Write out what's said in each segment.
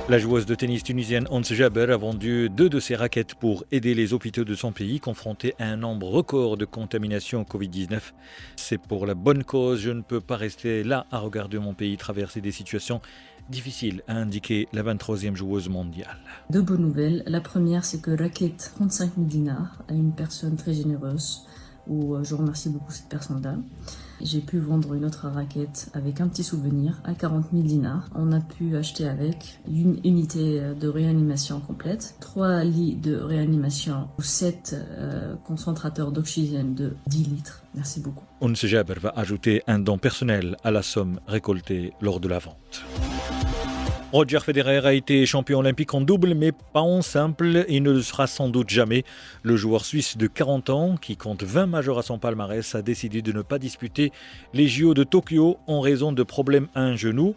La joueuse de tennis tunisienne Ons Jabeur a vendu 2 de ses raquettes pour aider les hôpitaux de son pays confrontés à un nombre record de contaminations Covid-19. C'est pour la bonne cause, je ne peux pas rester là à regarder mon pays traverser des situations difficiles, a indiqué la 23e joueuse mondiale. Deux bonnes nouvelles. La première, c'est que raquette 35 000 dinars à une personne très généreuse, où je remercie beaucoup cette personne-là. J'ai pu vendre une autre raquette avec un petit souvenir à 40 000 dinars. On a pu acheter avec une unité de réanimation complète, 3 lits de réanimation ou 7 concentrateurs d'oxygène de 10 litres. Merci beaucoup. Ons Jabeur va ajouter un don personnel à la somme récoltée lors de la vente. Roger Federer a été champion olympique en double, mais pas en simple. Il ne le sera sans doute jamais. Le joueur suisse de 40 ans, qui compte 20 majors à son palmarès, a décidé de ne pas disputer les JO de Tokyo en raison de problèmes à un genou.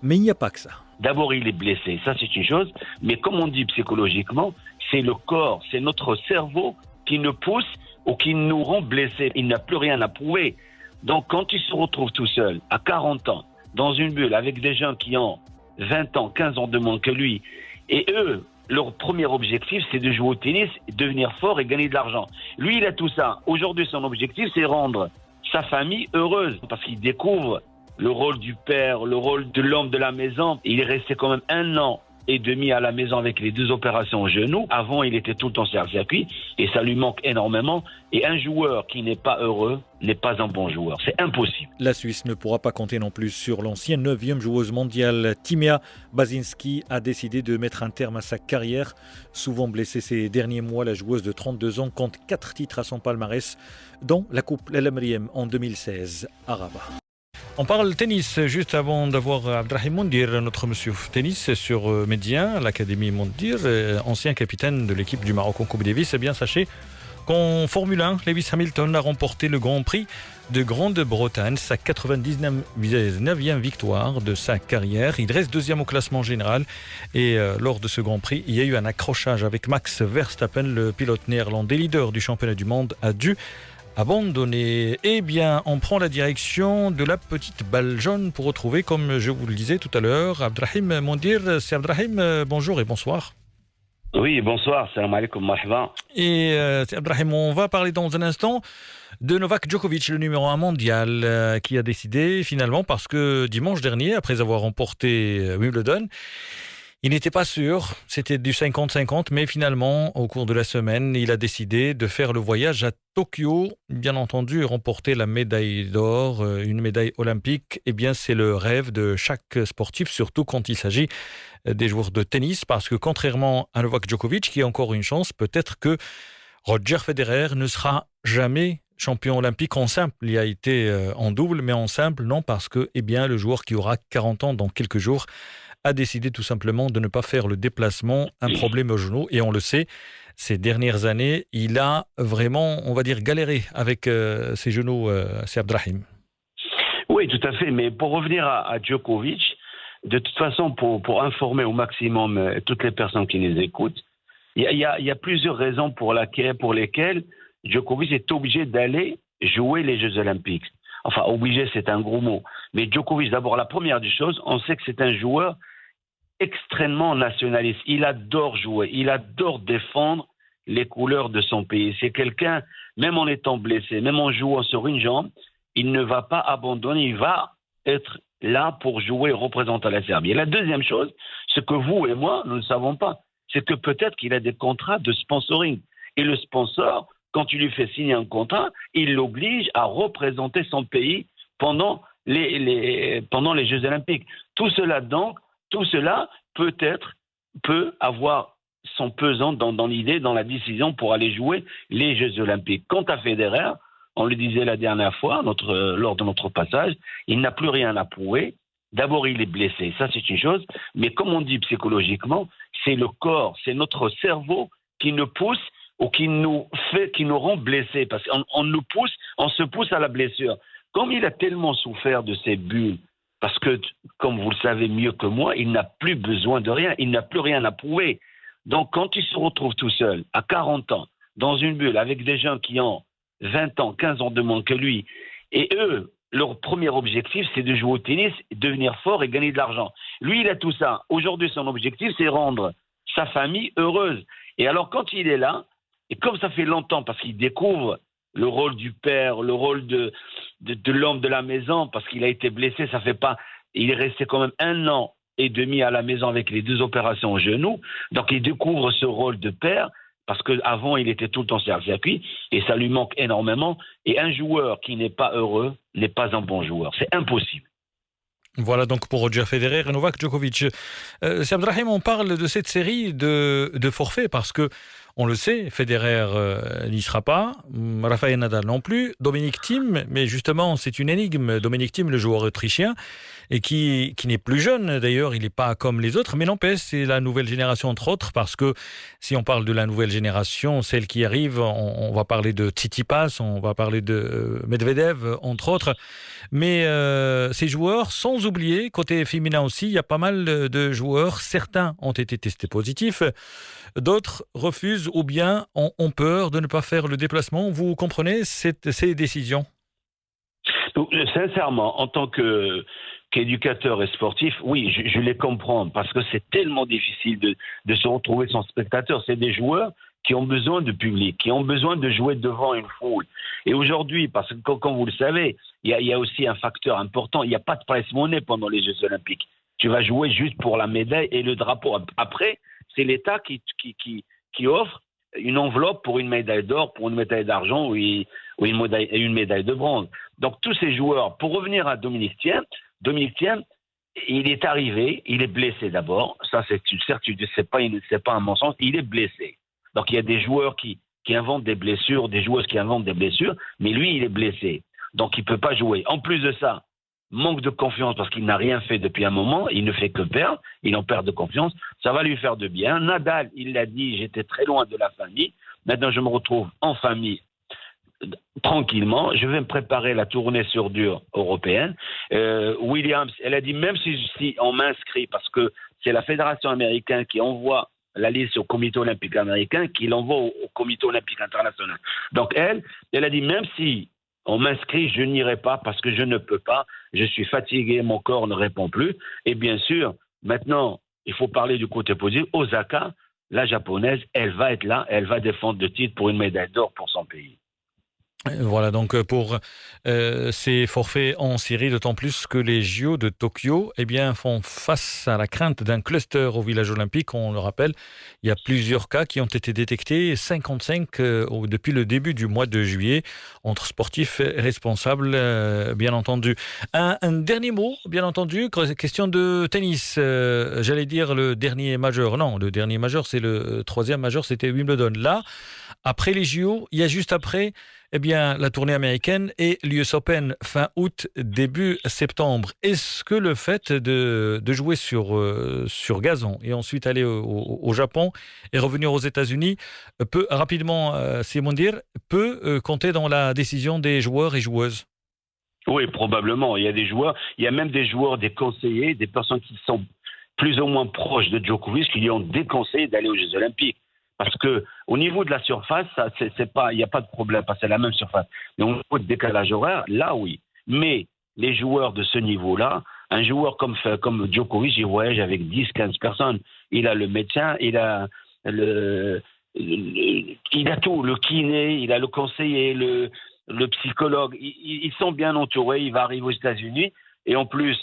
Mais il n'y a pas que ça. D'abord, il est blessé, ça c'est une chose. Mais comme on dit psychologiquement, c'est le corps, c'est notre cerveau qui nous pousse ou qui nous rend blessés. Il n'a plus rien à prouver. Donc quand il se retrouve tout seul, à 40 ans, dans une bulle, avec des gens qui ont 20 ans, 15 ans de moins que lui. Et eux, leur premier objectif, c'est de jouer au tennis, devenir fort et gagner de l'argent. Lui, il a tout ça. Aujourd'hui, son objectif, c'est rendre sa famille heureuse. Parce qu'il découvre le rôle du père, le rôle de l'homme de la maison. Il est resté quand même 1 an et demi à la maison avec les 2 opérations au genou. Avant, il était tout le temps sur le circuit et ça lui manque énormément. Et un joueur qui n'est pas heureux n'est pas un bon joueur. C'est impossible. La Suisse ne pourra pas compter non plus sur l'ancienne 9e joueuse mondiale. Timea Basinski a décidé de mettre un terme à sa carrière. Souvent blessée ces derniers mois, la joueuse de 32 ans compte 4 titres à son palmarès, dont la Coupe El Amriem en 2016 à Rabat. On parle tennis juste avant d'avoir Abdrahim Mondir, notre monsieur tennis sur Médien, l'Académie Mondir, ancien capitaine de l'équipe du Maroc en Coupe Davis. Eh bien, sachez qu'en Formule 1, Lewis Hamilton a remporté le Grand Prix de Grande-Bretagne, sa 99e victoire de sa carrière. Il reste 2e au classement général et lors de ce Grand Prix, il y a eu un accrochage avec Max Verstappen, le pilote néerlandais, leader du championnat du monde, a dû abandonné. Eh bien, on prend la direction de la petite balle jaune pour retrouver, comme je vous le disais tout à l'heure, Abdrahim Mondir. C'est Abdrahim, bonjour et bonsoir. Oui, bonsoir, salam alaikum, marhaba. Et Abdrahim, on va parler dans un instant de Novak Djokovic, le numéro 1 mondial, qui a décidé finalement, parce que dimanche dernier, après avoir remporté Wimbledon, il n'était pas sûr, c'était du 50-50, mais finalement, au cours de la semaine, il a décidé de faire le voyage à Tokyo, bien entendu, remporter la médaille d'or, une médaille olympique. Eh bien, c'est le rêve de chaque sportif, surtout quand il s'agit des joueurs de tennis, parce que contrairement à Novak Djokovic, qui a encore une chance, peut-être que Roger Federer ne sera jamais champion olympique en simple. Il a été en double, mais en simple, non, parce que, eh bien, le joueur qui aura 40 ans dans quelques jours a décidé tout simplement de ne pas faire le déplacement, un problème au genou. Et on le sait, ces dernières années, il a vraiment, on va dire, galéré avec ses genoux, c'est Abdrahim. Oui, tout à fait. Mais pour revenir à Djokovic, de toute façon, pour informer au maximum toutes les personnes qui nous écoutent, il y a plusieurs raisons pour lesquelles Djokovic est obligé d'aller jouer les Jeux Olympiques. Enfin, obligé, c'est un gros mot. Mais Djokovic, d'abord, la première des choses, on sait que c'est un joueur extrêmement nationaliste. Il adore jouer, il adore défendre les couleurs de son pays. C'est quelqu'un, même en étant blessé, même en jouant sur une jambe, il ne va pas abandonner, il va être là pour jouer et représenter la Serbie. Et la deuxième chose, ce que vous et moi, nous ne savons pas, c'est que peut-être qu'il a des contrats de sponsoring. Et le sponsor, quand tu lui fais signer un contrat, il l'oblige à représenter son pays pendant les Jeux Olympiques. Tout cela peut avoir son pesant dans l'idée, dans la décision pour aller jouer les Jeux Olympiques. Quant à Federer, on le disait la dernière fois, lors de notre passage, il n'a plus rien à prouver. D'abord, il est blessé, ça c'est une chose, mais comme on dit psychologiquement, c'est le corps, c'est notre cerveau qui nous pousse ou qui nous rend blessés, parce on se pousse à la blessure. Comme il a tellement souffert de ces bulles, parce que, comme vous le savez mieux que moi, il n'a plus besoin de rien, il n'a plus rien à prouver. Donc, quand il se retrouve tout seul, à 40 ans, dans une bulle, avec des gens qui ont 20 ans, 15 ans de moins que lui, et eux, leur premier objectif, c'est de jouer au tennis, devenir fort et gagner de l'argent. Lui, il a tout ça. Aujourd'hui, son objectif, c'est rendre sa famille heureuse. Et alors, quand il est là, et comme ça fait longtemps, parce qu'il découvre le rôle du père, le rôle de l'homme de la maison, parce qu'il a été blessé, ça fait pas... Il est resté quand même 1 an et demi à la maison avec les 2 opérations au genou. Donc, il découvre ce rôle de père, parce qu'avant, il était tout le temps sur le circuit, et ça lui manque énormément. Et un joueur qui n'est pas heureux n'est pas un bon joueur. C'est impossible. Voilà donc pour Roger Federer et Novak Djokovic. C'est Abdrahim, on parle de cette série de forfaits parce que on le sait, Federer n'y sera pas, Rafael Nadal non plus, Dominic Thiem, mais justement c'est une énigme. Dominic Thiem, le joueur autrichien, et qui n'est plus jeune d'ailleurs, il n'est pas comme les autres, mais n'empêche, c'est la nouvelle génération entre autres, parce que si on parle de la nouvelle génération, celle qui arrive, on va parler de Tsitsipas, on va parler de Medvedev entre autres, mais ces joueurs, sans oublier, côté féminin aussi, il y a pas mal de joueurs, certains ont été testés positifs, d'autres refusent ou bien ont peur de ne pas faire le déplacement. Vous comprenez ces décisions? Donc, sincèrement, en tant qu'éducateur et sportif, oui, je les comprends parce que c'est tellement difficile de se retrouver sans spectateur. C'est des joueurs qui ont besoin de public, qui ont besoin de jouer devant une foule. Et aujourd'hui, parce que comme vous le savez, il y a aussi un facteur important, il n'y a pas de prize-money pendant les Jeux Olympiques. Tu vas jouer juste pour la médaille et le drapeau. Après, c'est l'État qui offre une enveloppe pour une médaille d'or, pour une médaille d'argent ou une médaille de bronze. Donc tous ces joueurs, pour revenir à Dominic Thiem, il est arrivé, il est blessé d'abord. Ça, c'est une certitude, c'est pas un mensonge. Il est blessé. Donc il y a des joueurs qui inventent des blessures, des joueuses qui inventent des blessures, mais lui, il est blessé. Donc il peut pas jouer. En plus de ça, manque de confiance parce qu'il n'a rien fait depuis un moment, il ne fait que perdre, il en perd de confiance, ça va lui faire de bien. Nadal, il l'a dit, j'étais très loin de la famille, maintenant je me retrouve en famille tranquillement, je vais me préparer la tournée sur dur européenne. Williams, elle a dit même si on m'inscrit, parce que c'est la fédération américaine qui envoie la liste au comité olympique américain, qui l'envoie au comité olympique international. Donc elle a dit même si on m'inscrit, je n'irai pas parce que je ne peux pas, je suis fatigué, mon corps ne répond plus. Et bien sûr, maintenant, il faut parler du côté positif. Osaka, la japonaise, elle va être là, elle va défendre le titre pour une médaille d'or pour son pays. Voilà donc pour ces forfaits en Syrie, d'autant plus que les JO de Tokyo font face à la crainte d'un cluster au village olympique. On le rappelle, il y a plusieurs cas qui ont été détectés, 55 depuis le début du mois de juillet, entre sportifs responsables, bien entendu. Un dernier mot, bien entendu, question de tennis. J'allais dire le dernier majeur. Non, le dernier majeur, c'est le 3e majeur, c'était Wimbledon. Là, après les JO, il y a juste après la tournée américaine et l'US Open fin août, début septembre. Est-ce que le fait de jouer sur gazon et ensuite aller au Japon et revenir aux États-Unis peut rapidement, peut compter dans la décision des joueurs et joueuses? Oui, probablement. Il y a même des joueurs, des conseillers, des personnes qui sont plus ou moins proches de Djokovic qui lui ont déconseillé d'aller aux Jeux Olympiques. Parce que au niveau de la surface, il n'y a pas de problème, parce que c'est la même surface. Mais au niveau de décalage horaire, là oui. Mais les joueurs de ce niveau-là, un joueur comme Djokovic, il voyage avec 10-15 personnes. Il a le médecin, il a tout, le kiné, il a le conseiller, le psychologue. Ils sont bien entourés. Il va arriver aux États-Unis. Et en plus,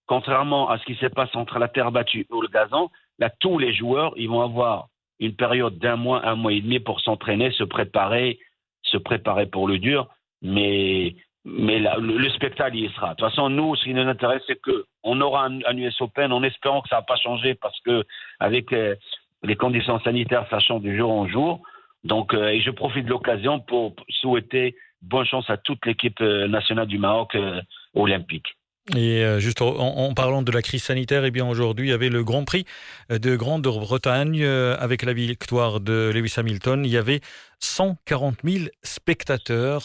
contrairement à ce qui se passe entre la terre battue ou le gazon, là, tous les joueurs, ils vont avoir une période d'1 mois, 1 mois et demi pour s'entraîner, se préparer pour le dur. Mais là, le spectacle, il y sera. De toute façon, nous, ce qui nous intéresse, c'est qu'on aura un US Open en espérant que ça va pas changer parce que avec les conditions sanitaires, ça change du jour en jour. Donc, et je profite de l'occasion pour souhaiter bonne chance à toute l'équipe nationale du Maroc olympique. Et juste en parlant de la crise sanitaire, aujourd'hui, il y avait le Grand Prix de Grande-Bretagne avec la victoire de Lewis Hamilton. Il y avait 140 000 spectateurs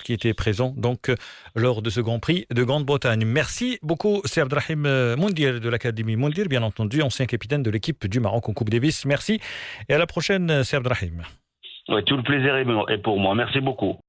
qui étaient présents donc lors de ce Grand Prix de Grande-Bretagne. Merci beaucoup, c'est Abdrahim Moundir de l'Académie Moundir, bien entendu, ancien capitaine de l'équipe du Maroc en Coupe Davis. Merci et à la prochaine, c'est Abdrahim. Ouais, tout le plaisir est pour moi. Merci beaucoup.